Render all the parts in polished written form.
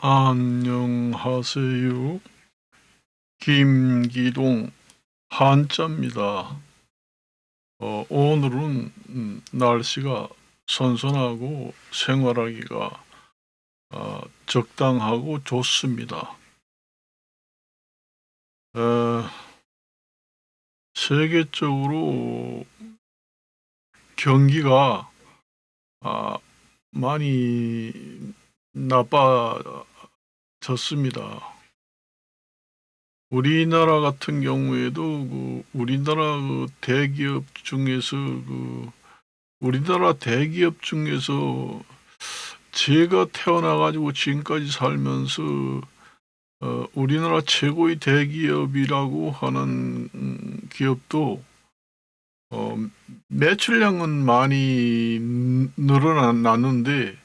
안녕하세요. 김기동 한자입니다. 오늘은 날씨가 선선하고 생활하기가 적당하고 좋습니다. 세계적으로 경기가 많이 나빠졌습니다. 우리나라 같은 경우에도 우리나라 대기업 중에서 우리나라 대기업 중에서 제가 태어나가지고 지금까지 살면서 우리나라 최고의 대기업이라고 하는 기업도 매출량은 많이 늘어났는데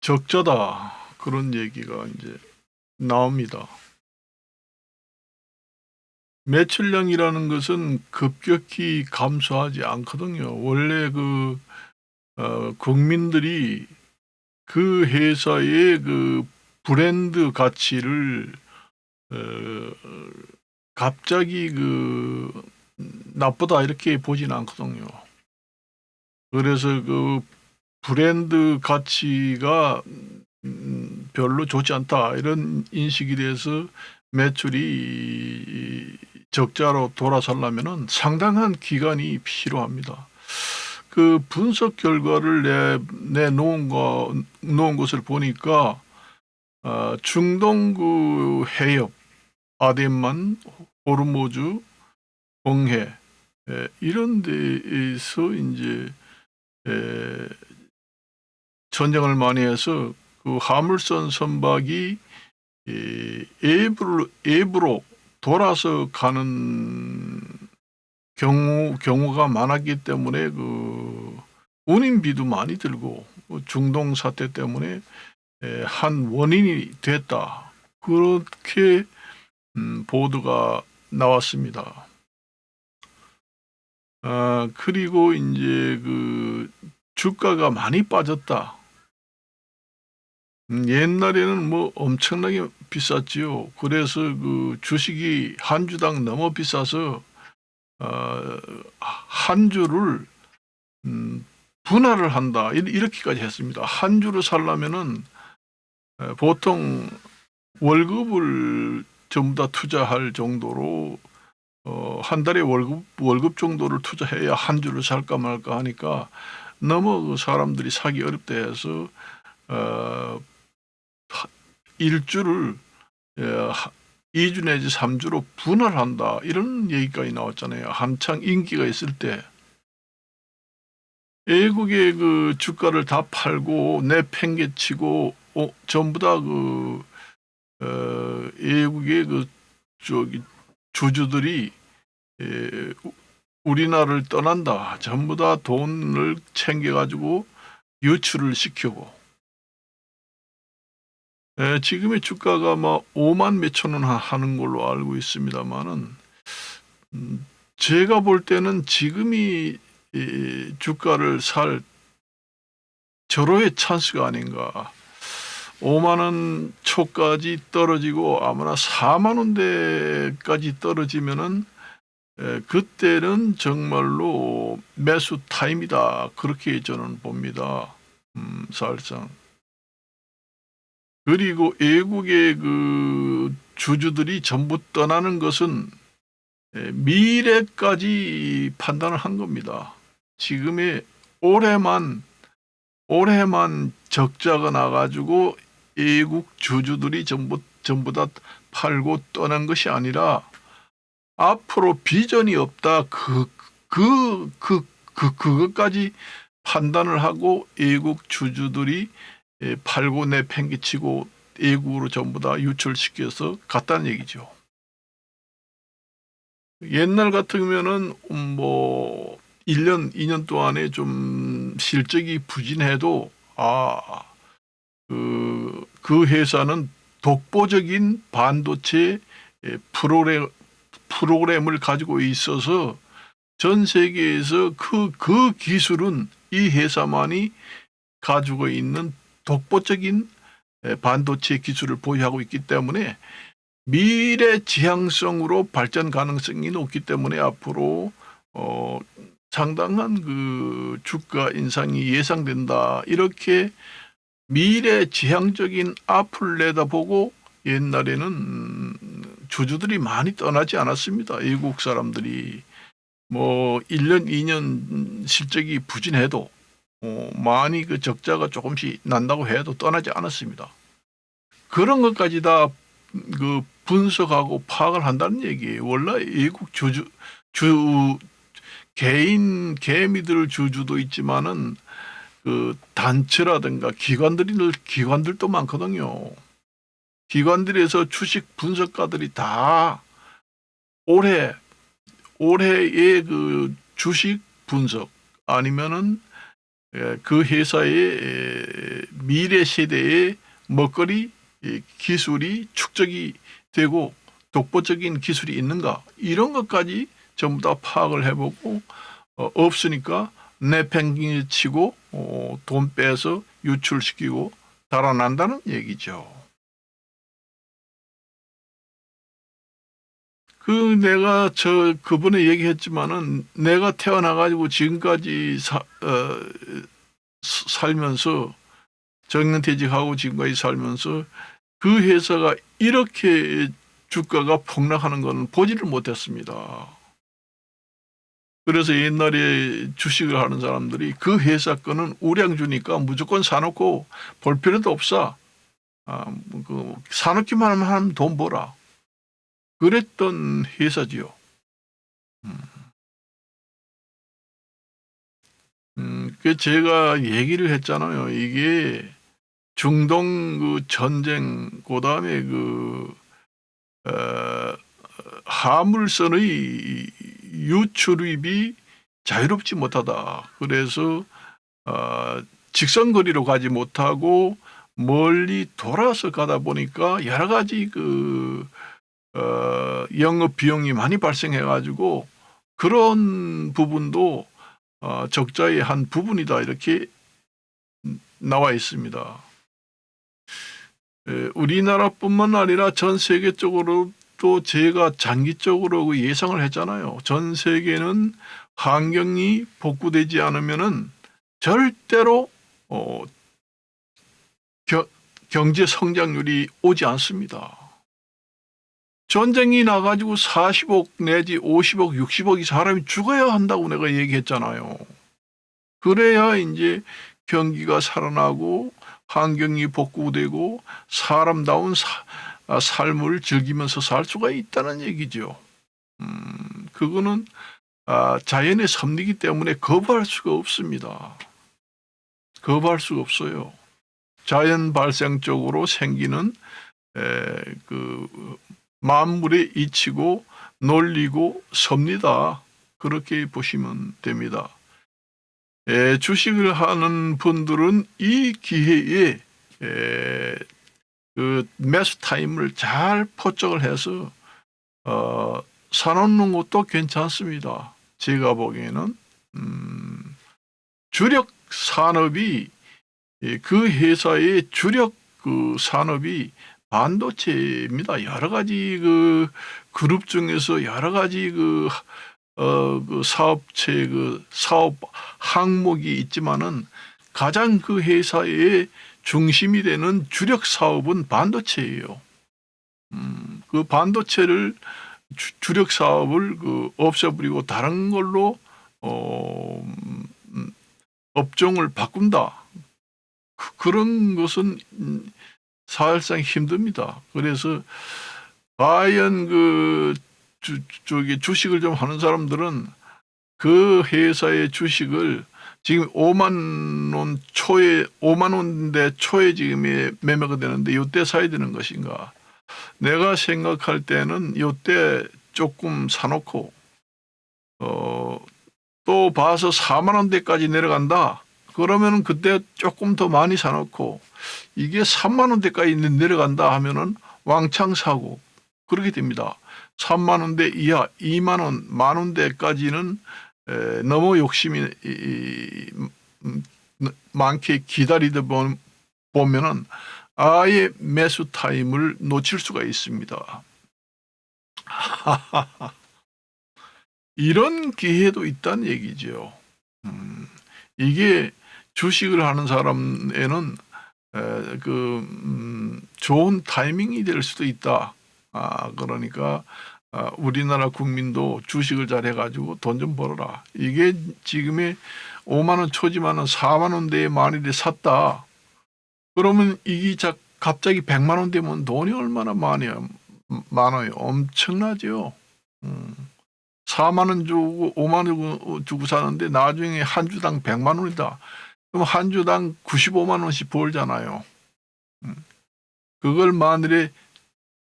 적자다, 그런 얘기가 이제 나옵니다. 매출량이라는 것은 급격히 감소하지 않거든요. 원래 국민들이 그 회사의 브랜드 가치를 갑자기 나쁘다 이렇게 보지는 않거든요. 그래서 브랜드 가치가 별로 좋지 않다 이런 인식이 돼서 매출이 적자로 돌아서려면 상당한 기간이 필요합니다. 그 분석 결과를 내놓은 것을 보니까 중동 해협, 아덴만, 호르무즈, 홍해 이런 데에서 이제 전쟁을 많이 해서 화물선 선박이 앱으로 돌아서 가는 경우가 많았기 때문에 운임비도 많이 들고 중동 사태 때문에 한 원인이 됐다, 그렇게 보도가 나왔습니다. 그리고 이제 주가가 많이 빠졌다. 옛날에는 엄청나게 비쌌지요. 그래서 주식이 한 주당 너무 비싸서 한 주를 분할을 한다, 이렇게까지 했습니다. 한 주를 살려면은 보통 월급을 전부 다 투자할 정도로 한 달에 월급 정도를 투자해야 한 주를 살까 말까 하니까 너무 사람들이 사기 어렵다 해서 일주를 2주 내지 3주로 분할한다, 이런 얘기까지 나왔잖아요. 한창 인기가 있을 때. 외국의 주가를 다 팔고 내팽개치고 전부 다 외국의 주주들이 우리나라를 떠난다, 전부 다 돈을 챙겨가지고 유출을 시키고, 지금의 주가가 5만 몇천 원 하는 걸로 알고 있습니다만은 제가 볼 때는 지금이 주가를 살 절호의 찬스가 아닌가. 5만 원 초까지 떨어지고 아마나 4만 원대까지 떨어지면은 그때는 정말로 매수 타임이다, 그렇게 저는 봅니다. 사실상. 그리고 외국의 주주들이 전부 떠나는 것은 미래까지 판단을 한 겁니다. 지금의 올해만 적자가 나가지고 외국 주주들이 전부 다 팔고 떠난 것이 아니라 앞으로 비전이 없다, 그것까지 판단을 하고 외국 주주들이 팔고 내팽개치고 외국으로 전부 다 유출시켜서 갔다는 얘기죠. 옛날 같으면은 1년, 2년 동안에 좀 실적이 부진해도 그 회사는 독보적인 반도체 프로그램을 가지고 있어서 전 세계에서 그 기술은 이 회사만이 가지고 있는 독보적인 반도체 기술을 보유하고 있기 때문에 미래 지향성으로 발전 가능성이 높기 때문에 앞으로 상당한 그 주가 인상이 예상된다. 이렇게 미래 지향적인 앞을 내다보고 옛날에는 주주들이 많이 떠나지 않았습니다. 외국 사람들이 뭐 1년, 2년 실적이 부진해도 많이 그 적자가 조금씩 난다고 해도 떠나지 않았습니다. 그런 것까지 다 그 분석하고 파악을 한다는 얘기예요. 원래 외국 개미들 주주도 있지만은 그 단체라든가 기관들도 많거든요. 기관들에서 주식 분석가들이 다 올해의 그 주식 분석 아니면은 그 회사의 미래 세대의 먹거리 기술이 축적이 되고 독보적인 기술이 있는가 이런 것까지 전부 다 파악을 해보고 없으니까 내팽개치 치고 돈 빼서 유출시키고 달아난다는 얘기죠. 내가 그번에 얘기했지만은 내가 태어나가지고 지금까지 살면서 정년퇴직하고 지금까지 살면서 그 회사가 이렇게 주가가 폭락하는 건 보지를 못했습니다. 그래서 옛날에 주식을 하는 사람들이 그 회사 거는 우량 주니까 무조건 사놓고 볼 필요도 없어. 사놓기만 하면 돈 벌어. 그랬던 회사지요. 그 제가 얘기를 했잖아요. 이게 중동 그 전쟁, 그 다음에 화물선의 유출입이 자유롭지 못하다. 그래서 직선거리로 가지 못하고 멀리 돌아서 가다 보니까 여러 가지 영업 비용이 많이 발생해가지고 그런 부분도 적자의 한 부분이다 이렇게 나와 있습니다. 우리나라뿐만 아니라 전 세계적으로도 제가 장기적으로 예상을 했잖아요. 전 세계는 환경이 복구되지 않으면은 절대로 경제 성장률이 오지 않습니다. 전쟁이 나가지고 40억 내지 50억, 60억이 사람이 죽어야 한다고 내가 얘기했잖아요. 그래야 이제 경기가 살아나고 환경이 복구되고 사람다운 삶을 즐기면서 살 수가 있다는 얘기죠. 그거는 자연의 섭리이기 때문에 거부할 수가 없습니다. 거부할 수가 없어요. 자연 발생적으로 생기는 만물의 이치고 논리고 섭니다. 그렇게 보시면 됩니다. 주식을 하는 분들은 이 기회에 매수 타임을 잘 포착을 해서 사놓는 것도 괜찮습니다. 제가 보기에는 주력 산업이 그 회사의 주력 산업이 반도체입니다. 여러 가지 그룹 중에서 여러 가지 사업체 사업 항목이 있지만은 가장 그 회사의 중심이 되는 주력 사업은 반도체예요. 그 반도체를 주력 사업을 없애버리고 다른 걸로 업종을 바꾼다. 그런 것은 사실상 힘듭니다. 그래서 과연 주식을 좀 하는 사람들은 그 회사의 주식을 지금 5만 원대 초에 지금 매매가 되는데 이때 사야 되는 것인가? 내가 생각할 때는 이때 조금 사놓고 또 봐서 4만 원대까지 내려간다. 그러면은 그때 조금 더 많이 사놓고 이게 3만 원대까지 내려간다 하면은 왕창 사고 그렇게 됩니다. 3만 원대 이하 2만 원, 만 원대까지는 너무 욕심이 많게 기다리다 보면은 아예 매수 타임을 놓칠 수가 있습니다. 이런 기회도 있다는 얘기죠. 이게 주식을 하는 사람에는 좋은 타이밍이 될 수도 있다. 그러니까 우리나라 국민도 주식을 잘 해가지고 돈 좀 벌어라. 이게 지금의 5만 원 초지만은 4만 원대에 만일에 샀다. 그러면 이게 갑자기 100만 원 되면 돈이 얼마나 많아요? 엄청나죠. 4만 원 주고 5만 원 주고 사는데 나중에 한 주당 100만 원이다. 그럼 한 주당 95만 원씩 벌잖아요. 그걸 만일에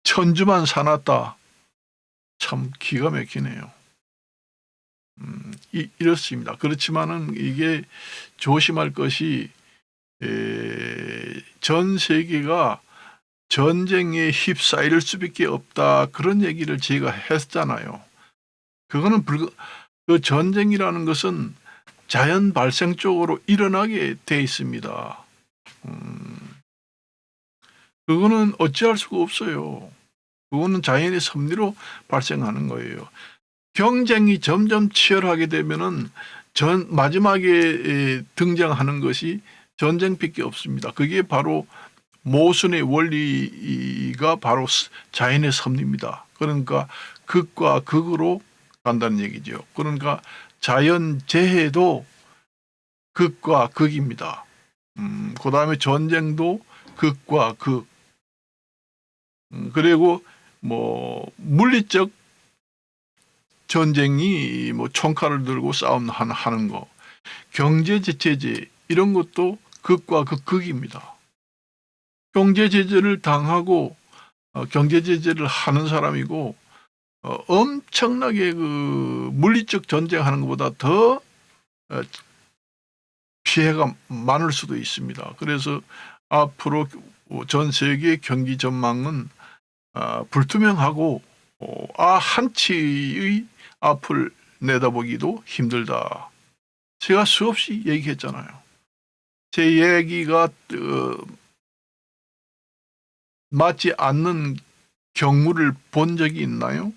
1000주만 사놨다. 참 기가 막히네요. 이렇습니다. 그렇지만은 이게 조심할 것이 전 세계가 전쟁에 휩싸일 수밖에 없다. 그런 얘기를 제가 했잖아요. 그거는 그 전쟁이라는 것은 자연 발생적으로 일어나게 돼 있습니다. 그거는 어찌할 수가 없어요. 그거는 자연의 섭리로 발생하는 거예요. 경쟁이 점점 치열하게 되면은 마지막에 등장하는 것이 전쟁밖에 없습니다. 그게 바로 모순의 원리가 바로 자연의 섭리입니다. 그러니까 극과 극으로 간다는 얘기죠. 그러니까 자연재해도 극과 극입니다. 그 다음에 전쟁도 극과 극. 그리고 물리적 전쟁이 총칼을 들고 싸움하는 거, 경제 제재 이런 것도 극과 극입니다. 경제 제재를 당하고 경제 제재를 하는 사람이고 엄청나게 그 물리적 전쟁하는 것보다 더 피해가 많을 수도 있습니다. 그래서 앞으로 전 세계 경기 전망은 불투명하고 한치의 앞을 내다보기도 힘들다. 제가 수없이 얘기했잖아요. 제 얘기가 맞지 않는 경우를 본 적이 있나요?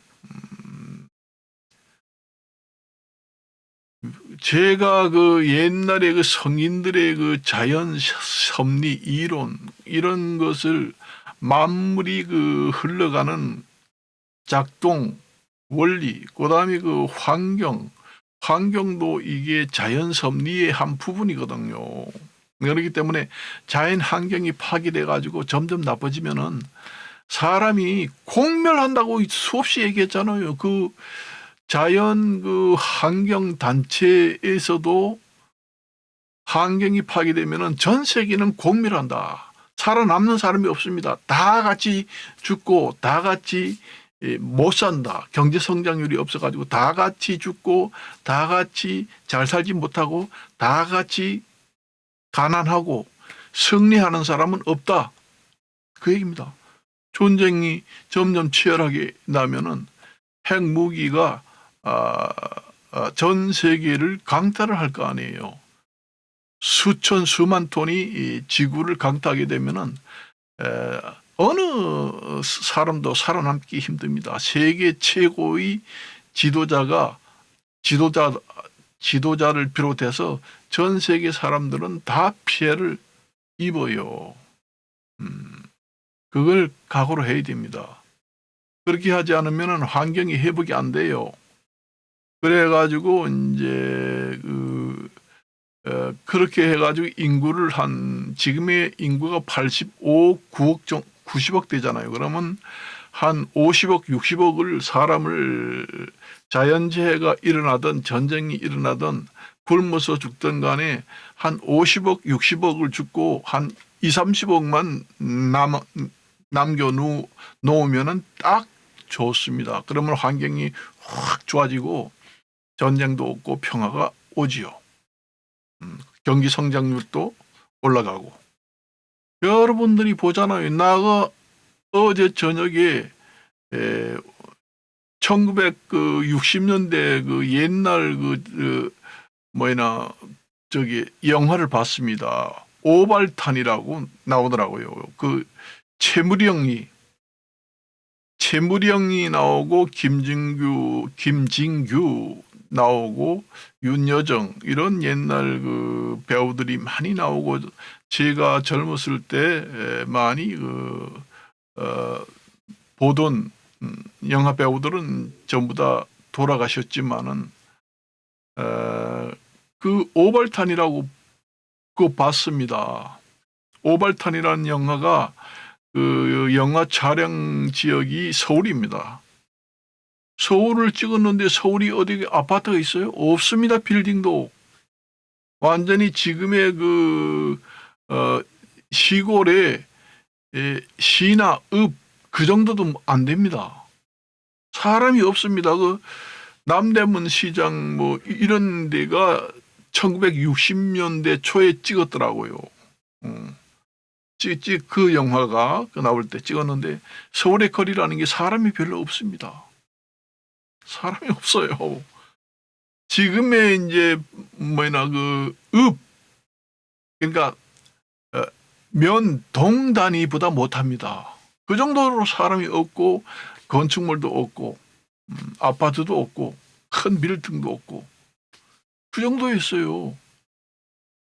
제가 그 옛날에 그 성인들의 그 자연 섭리 이론 이런 것을 만물이 그 흘러가는 작동 원리, 그다음에 그 환경도 이게 자연 섭리의 한 부분이거든요. 그렇기 때문에 자연 환경이 파괴돼 가지고 점점 나빠지면은 사람이 공멸한다고 수없이 얘기했잖아요. 그 자연 그 환경 단체에서도 환경이 파괴되면은 전 세계는 공멸한다. 살아남는 사람이 없습니다. 다 같이 죽고 다 같이 못 산다. 경제 성장률이 없어가지고 다 같이 죽고 다 같이 잘 살지 못하고 다 같이 가난하고 승리하는 사람은 없다. 그 얘기입니다. 전쟁이 점점 치열하게 나면은 핵무기가 전 세계를 강타를 할 거 아니에요. 수천 수만 톤이 지구를 강타하게 되면은 어느 사람도 살아남기 힘듭니다. 세계 최고의 지도자를 비롯해서 전 세계 사람들은 다 피해를 입어요. 그걸 각오로 해야 됩니다. 그렇게 하지 않으면 환경이 회복이 안 돼요. 그래가지고 이제 그렇게 해가지고 인구를 지금의 인구가 85~9억 90억 되잖아요. 그러면 한 50억, 60억을 사람을 자연재해가 일어나든 전쟁이 일어나든 굶어서 죽든 간에 한 50억, 60억을 죽고 한 20~30억만 남겨놓으면은 딱 좋습니다. 그러면 환경이 확 좋아지고 전쟁도 없고 평화가 오지요. 경기 성장률도 올라가고. 여러분들이 보잖아요. 나가 어제 저녁에 1960년대 그 옛날 영화를 봤습니다. 오발탄이라고 나오더라고요. 그 최무령이 나오고 김진규 나오고 윤여정 이런 옛날 그 배우들이 많이 나오고, 제가 젊었을 때 많이 보던 영화 배우들은 전부 다 돌아가셨지만은 그 오발탄이라고 그거 봤습니다. 오발탄이라는 영화가 그 영화 촬영 지역이 서울입니다. 서울을 찍었는데 서울이 어디 아파트가 있어요? 없습니다. 빌딩도. 완전히 지금의 시골에 시나 읍 그 정도도 안 됩니다. 사람이 없습니다. 그 남대문 시장 뭐 이런 데가 1960년대 초에 찍었더라고요. 그 영화가 나올 때 찍었는데, 서울의 거리라는 게 사람이 별로 없습니다. 사람이 없어요. 지금의 이제 그러니까 면 단위보다 못합니다. 그 정도로 사람이 없고 건축물도 없고 아파트도 없고 큰 빌딩도 없고 그 정도였어요.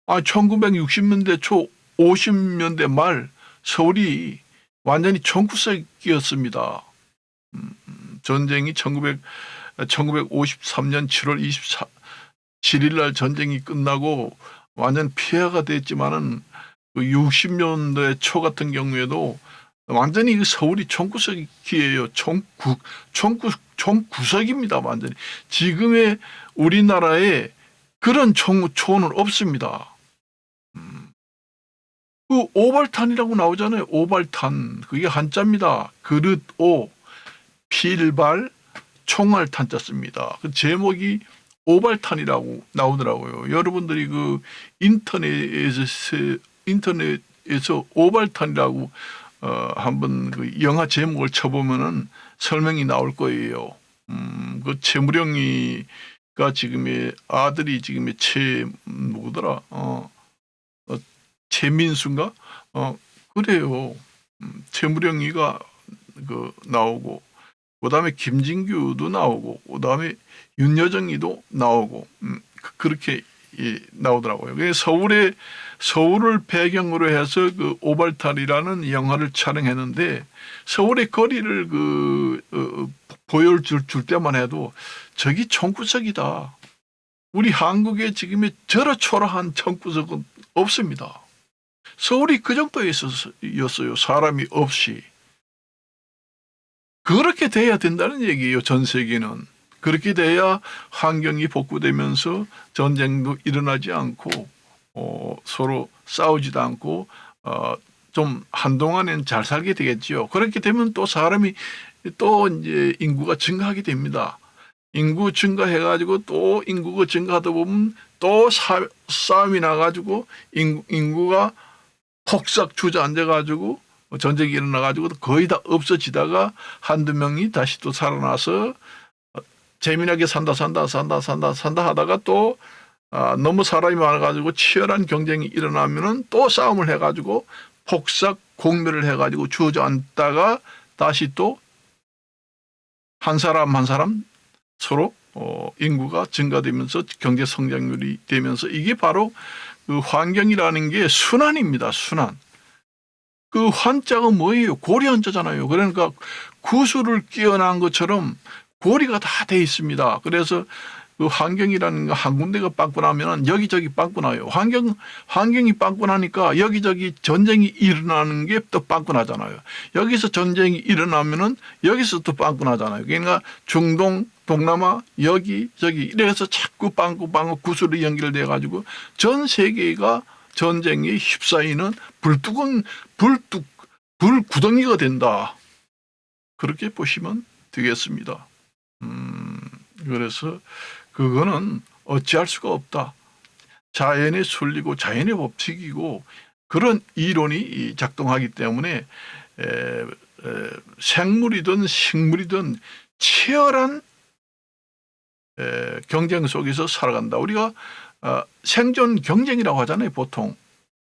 1960년대 초 50년대 말 서울이 완전히 총구석이었습니다. 전쟁이 1953년 7월 27일 날 전쟁이 끝나고 완전 폐허가 됐지만은 60년대 초 같은 경우에도 완전히 서울이 총구석이에요. 총구석입니다. 완전히. 지금의 우리나라에 그런 초는 없습니다. 그 오발탄이라고 나오잖아요. 오발탄. 그게 한자입니다. 그릇 오, 필발, 총알 탄자 씁니다. 그 제목이 오발탄이라고 나오더라고요. 여러분들이 그 인터넷에서 오발탄이라고 한번 그 영화 제목을 쳐보면은 설명이 나올 거예요. 그 최무령이가 지금의 아들이 지금의 누구더라? 최민수인가? 그래요. 최무령이가 나오고, 그 다음에 김진규도 나오고, 그 다음에 윤여정이도 나오고, 그렇게 나오더라고요. 서울을 배경으로 해서 그 오발탄이라는 영화를 촬영했는데, 서울의 거리를 보여줄 때만 해도 저기 총구석이다. 우리 한국에 지금의 저런 초라한 총구석은 없습니다. 서울이 그 정도였어요. 사람이 없이. 그렇게 돼야 된다는 얘기예요. 전 세계는. 그렇게 돼야 환경이 복구되면서 전쟁도 일어나지 않고 서로 싸우지도 않고 좀 한동안은 잘 살게 되겠지요. 그렇게 되면 또 사람이 또 이제 인구가 증가하게 됩니다. 인구 증가해가지고 또 인구가 증가하다 보면 또 싸움이 나가지고 인구가 폭삭 주저앉아가지고 전쟁이 일어나가지고 거의 다 없어지다가 한두 명이 다시 또 살아나서 재미나게 산다 하다가 또 너무 사람이 많아가지고 치열한 경쟁이 일어나면은 또 싸움을 해가지고 폭삭 공멸을 해가지고 주저앉다가 다시 또 한 사람 한 사람 서로 인구가 증가되면서 경제 성장률이 되면서, 이게 바로 그 환경이라는 게 순환입니다. 순환. 그 환자가 뭐예요? 고리 환자잖아요. 그러니까 구슬을 끼워난 것처럼 고리가 다 돼 있습니다. 그래서 그 환경이라는 거 한 군데가 빵꾸 나면 여기저기 빵꾸 나요. 환경이 빵꾸 나니까 여기저기 전쟁이 일어나는 게 또 빵꾸 나잖아요. 여기서 전쟁이 일어나면은 여기서 또 빵꾸 나잖아요. 그러니까 중동, 동남아, 여기저기 이래서 자꾸 빵꾸 구슬이 연결돼 가지고 전 세계가 전쟁에 휩싸이는 불구덩이가 된다. 그렇게 보시면 되겠습니다. 그래서 그거는 어찌할 수가 없다. 자연의 순리고 자연의 법칙이고 그런 이론이 작동하기 때문에 생물이든 식물이든 치열한 경쟁 속에서 살아간다. 우리가 생존 경쟁이라고 하잖아요. 보통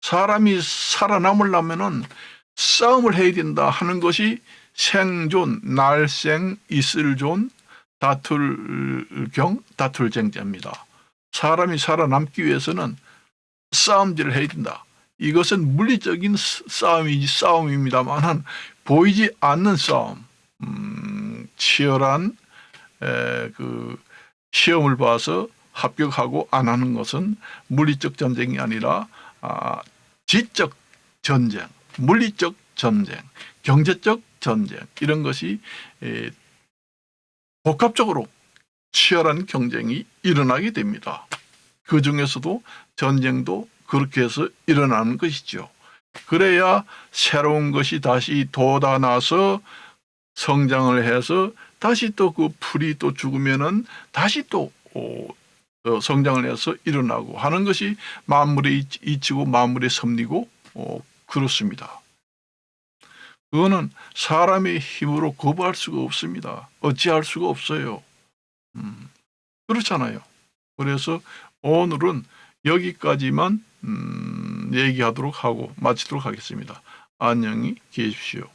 사람이 살아남으려면은 싸움을 해야 된다 하는 것이 생존, 날생, 있을존, 다툴 쟁자입니다. 사람이 살아남기 위해서는 싸움질을 해야 된다. 이것은 물리적인 싸움입니다만 보이지 않는 싸움, 치열한 그 시험을 봐서 합격하고 안 하는 것은 물리적 전쟁이 아니라 지적 전쟁, 물리적 전쟁, 경제적 전쟁, 이런 것이 복합적으로 치열한 경쟁이 일어나게 됩니다. 그 중에서도 전쟁도 그렇게 해서 일어나는 것이죠. 그래야 새로운 것이 다시 돋아나서 성장을 해서 다시 또 그 풀이 또 죽으면은 다시 또 성장을 해서 일어나고 하는 것이 만물의 이치고 만물의 섭리고 그렇습니다. 그거는 사람의 힘으로 거부할 수가 없습니다. 어찌할 수가 없어요. 그렇잖아요. 그래서 오늘은 여기까지만 얘기하도록 하고 마치도록 하겠습니다. 안녕히 계십시오.